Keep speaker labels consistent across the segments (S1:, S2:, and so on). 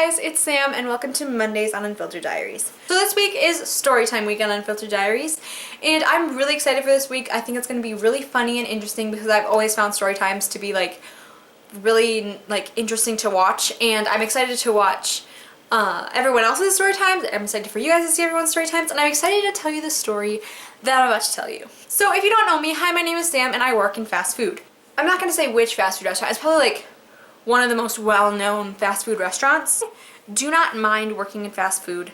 S1: guys, it's Sam and welcome to Mondays on Unfiltered Diaries. So this week is Storytime week on Unfiltered Diaries and I'm really excited for this week. I think it's going to be really funny and interesting because I've always found Storytimes to be really interesting to watch, and I'm excited to watch everyone else's Storytimes. I'm excited for you guys to see everyone's Storytimes, and I'm excited to tell you the story that I'm about to tell you. So if you don't know me, hi, my name is Sam and I work in fast food. I'm not going to say which fast food restaurant. It's probably one of the most well-known fast food restaurants. Do not mind working in fast food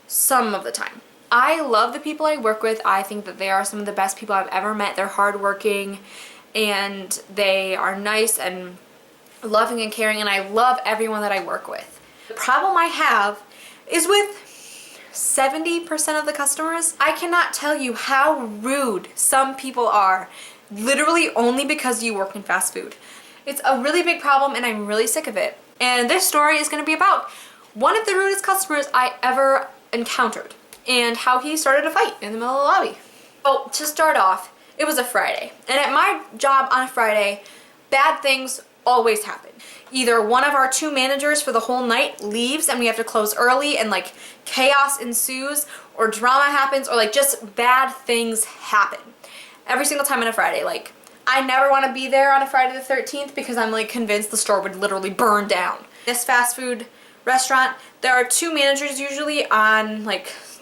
S1: some of the time. I love the people I work with. I think that they are some of the best people I've ever met. They're hardworking and they are nice and loving and caring, and I love everyone that I work with. The problem I have is with 70% of the customers. I cannot tell you how rude some people are, literally only because you work in fast food. It's a really big problem and I'm really sick of it. And this story is going to be about one of the rudest customers I ever encountered and how he started a fight in the middle of the lobby. So to start off, it was a Friday, and at my job on a Friday, bad things always happen. Either one of our two managers for the whole night leaves and we have to close early and chaos ensues, or drama happens, or just bad things happen. Every single time on a Friday. I never want to be there on a Friday the 13th because I'm convinced the store would literally burn down. This fast food restaurant, there are two managers usually on,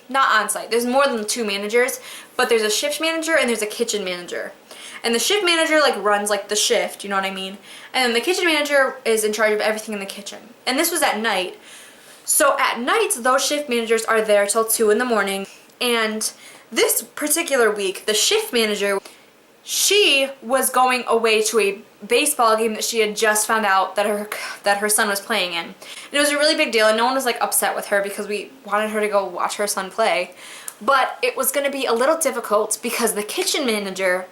S1: not on site. There's more than two managers, but there's a shift manager and there's a kitchen manager. And the shift manager runs the shift, you know what I mean? And then the kitchen manager is in charge of everything in the kitchen. And this was at night. So at nights, those shift managers are there till 2 in the morning. And this particular week, the shift manager, she was going away to a baseball game that she had just found out that her son was playing in. And it was a really big deal, and no one was upset with her because we wanted her to go watch her son play. But it was going to be a little difficult because the kitchen manager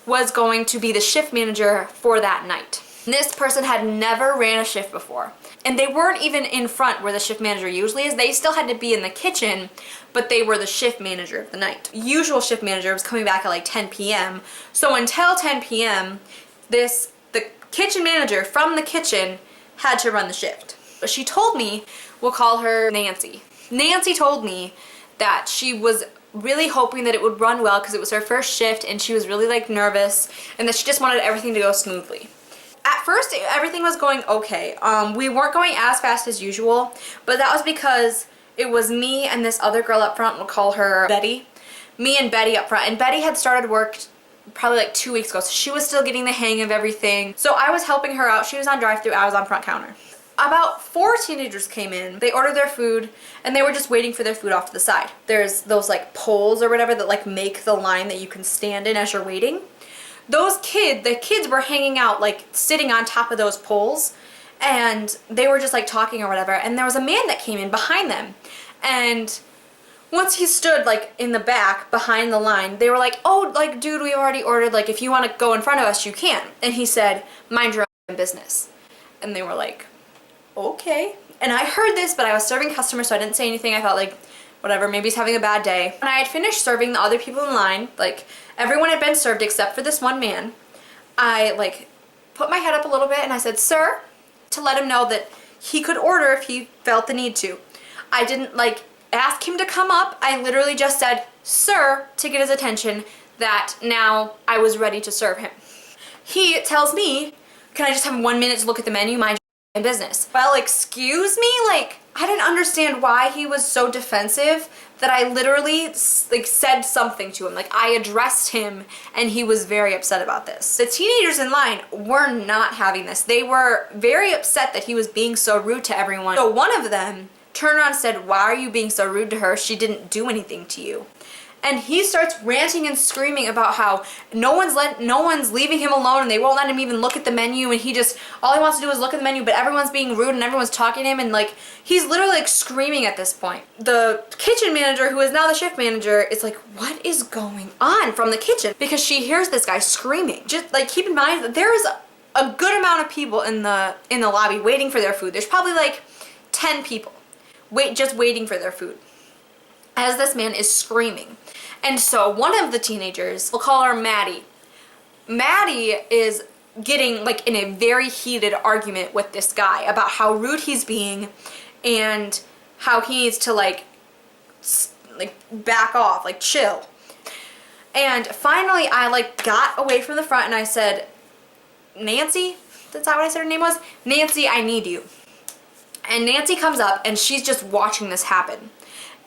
S1: was going to be the shift manager for that night. This person had never ran a shift before. And they weren't even in front where the shift manager usually is. They still had to be in the kitchen, but they were the shift manager of the night. Usual shift manager was coming back at 10 p.m. So until 10 p.m., the kitchen manager from the kitchen had to run the shift. But she told me, we'll call her Nancy. Nancy told me that she was really hoping that it would run well because it was her first shift and she was really nervous, and that she just wanted everything to go smoothly. At first, everything was going okay. We weren't going as fast as usual, but that was because it was me and this other girl up front, we'll call her Betty. Me and Betty up front, and Betty had started work probably 2 weeks ago, so she was still getting the hang of everything. So I was helping her out. She was on drive-thru, I was on front counter. About 4 teenagers came in. They ordered their food and they were just waiting for their food off to the side. There's those poles or whatever that make the line that you can stand in as you're waiting. The kids were hanging out sitting on top of those poles, and they were just talking or whatever, and there was a man that came in behind them, and once he stood in the back behind the line, they were oh, dude, we already ordered, if you want to go in front of us, you can. And he said, mind your own business. And they were okay. And I heard this, but I was serving customers, so I didn't say anything. I thought whatever, maybe he's having a bad day. When I had finished serving the other people in line, everyone had been served except for this one man, I put my head up a little bit and I said, sir, to let him know that he could order if he felt the need to. I didn't ask him to come up. I literally just said, sir, to get his attention that now I was ready to serve him. He tells me, can I just have 1 minute to look at the menu? Mind your business. Well, excuse me? I didn't understand why he was so defensive that I literally said something to him. I addressed him and he was very upset about this. The teenagers in line were not having this. They were very upset that he was being so rude to everyone. So one of them turned around and said, why are you being so rude to her? She didn't do anything to you. And he starts ranting and screaming about how no one's leaving him alone and they won't let him even look at the menu, and all he wants to do is look at the menu, but everyone's being rude and everyone's talking to him, and he's literally screaming at this point. The kitchen manager, who is now the shift manager, is what is going on from the kitchen? Because she hears this guy screaming. Just keep in mind that there is a good amount of people in the lobby waiting for their food. There's probably 10 people just waiting for their food as this man is screaming. And so one of the teenagers, we'll call her Maddie. Maddie is getting in a very heated argument with this guy about how rude he's being and how he needs to like back off, like chill. And finally I like got away from the front and I said, Nancy, that's not what I said her name was? Nancy, I need you. And Nancy comes up and she's just watching this happen.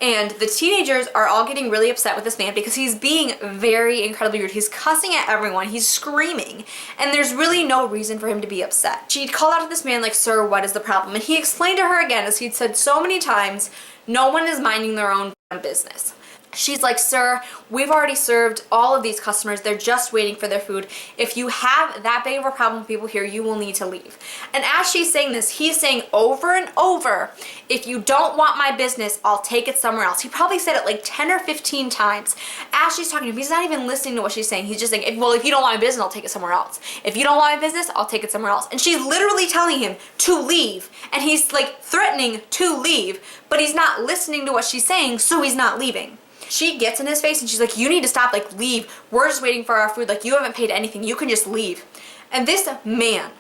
S1: And the teenagers are all getting really upset with this man because he's being very incredibly rude. He's cussing at everyone. He's screaming. And there's really no reason for him to be upset. She called out to this man like, sir, what is the problem? And he explained to her again, as he'd said so many times, no one is minding their own business. She's like, sir, we've already served all of these customers. They're just waiting for their food. If you have that big of a problem with people here, you will need to leave. And as she's saying this, he's saying over and over, if you don't want my business, I'll take it somewhere else. He probably said it like 10 or 15 times. As she's talking to him, he's not even listening to what she's saying. He's just saying, well, if you don't want my business, I'll take it somewhere else. If you don't want my business, I'll take it somewhere else. And she's literally telling him to leave. And he's like threatening to leave, but he's not listening to what she's saying, so he's not leaving. She gets in his face and she's like, you need to stop, like leave. We're just waiting for our food, like you haven't paid anything, you can just leave. And this man,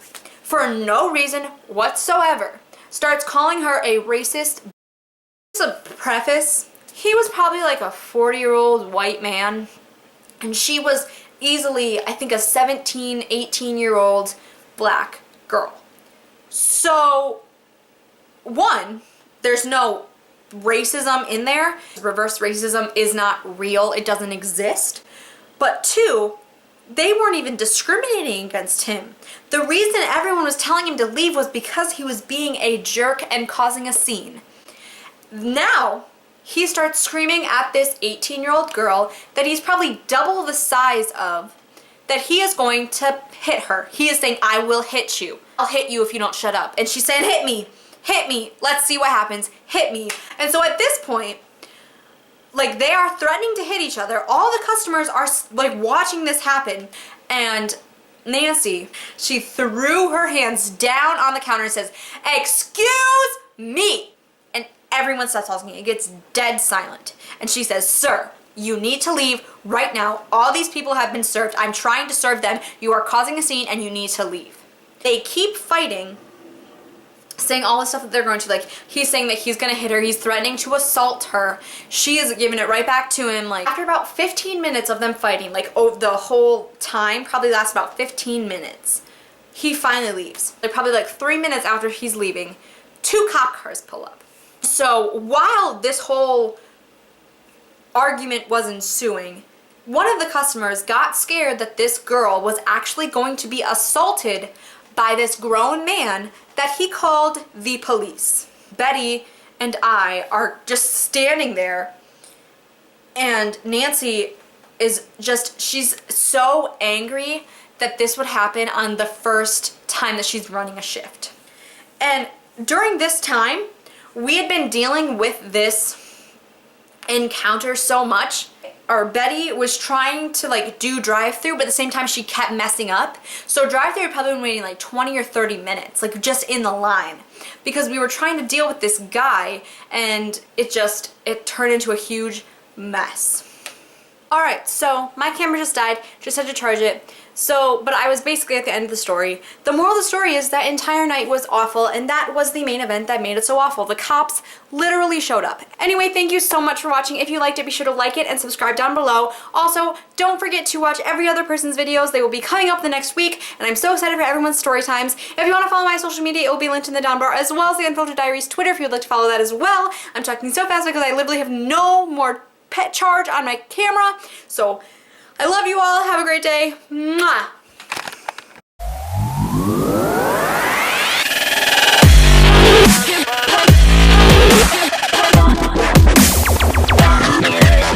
S1: for no reason whatsoever, starts calling her a racist. Just a preface, he was probably like a 40-year-old white man and she was easily, I think, a 17, 18-year-old black girl. So, one, there's no racism in there. Reverse racism is not real. It doesn't exist. But two, they weren't even discriminating against him. The reason everyone was telling him to leave was because he was being a jerk and causing a scene. Now, he starts screaming at this 18-year-old girl that he's probably double the size of, that he is going to hit her. He is saying, I will hit you. I'll hit you if you don't shut up. And she's saying, hit me. Hit me. Let's see what happens. Hit me. And so at this point, like, they are threatening to hit each other. All the customers are like watching this happen. And Nancy, she threw her hands down on the counter and says, excuse me. And everyone stops talking. It gets dead silent. And she says, sir, you need to leave right now. All these people have been served. I'm trying to serve them. You are causing a scene and you need to leave. They keep fighting, saying all the stuff that they're going to. Like, he's saying that he's gonna hit her, he's threatening to assault her. She is giving it right back to him. Like, after about 15 minutes of them fighting, like, over the whole time, probably lasts about 15 minutes, he finally leaves. Like, probably like 3 minutes after he's leaving, 2 cop cars pull up. So while this whole argument was ensuing, one of the customers got scared that this girl was actually going to be assaulted by this grown man that he called the police. Betty and I are just standing there, and Nancy is just, she's so angry that this would happen on the first time that she's running a shift. And during this time, we had been dealing with this encounter so much. Or Betty was trying to like do drive-through, but at the same time she kept messing up. So drive-through had probably been waiting like 20 or 30 minutes, like just in the line, because we were trying to deal with this guy, and it turned into a huge mess. Alright, so my camera just died, just had to charge it. So, but I was basically at the end of the story. The moral of the story is that entire night was awful, and that was the main event that made it so awful. The cops literally showed up. Anyway, thank you so much for watching. If you liked it, be sure to like it and subscribe down below. Also, don't forget to watch every other person's videos. They will be coming up the next week, and I'm so excited for everyone's story times. If you want to follow my social media, it will be linked in the down bar, as well as the Unfiltered Diaries Twitter if you'd like to follow that as well. I'm talking so fast because I literally have no more pet charge on my camera. So, I love you all. Have a great day. Mwah!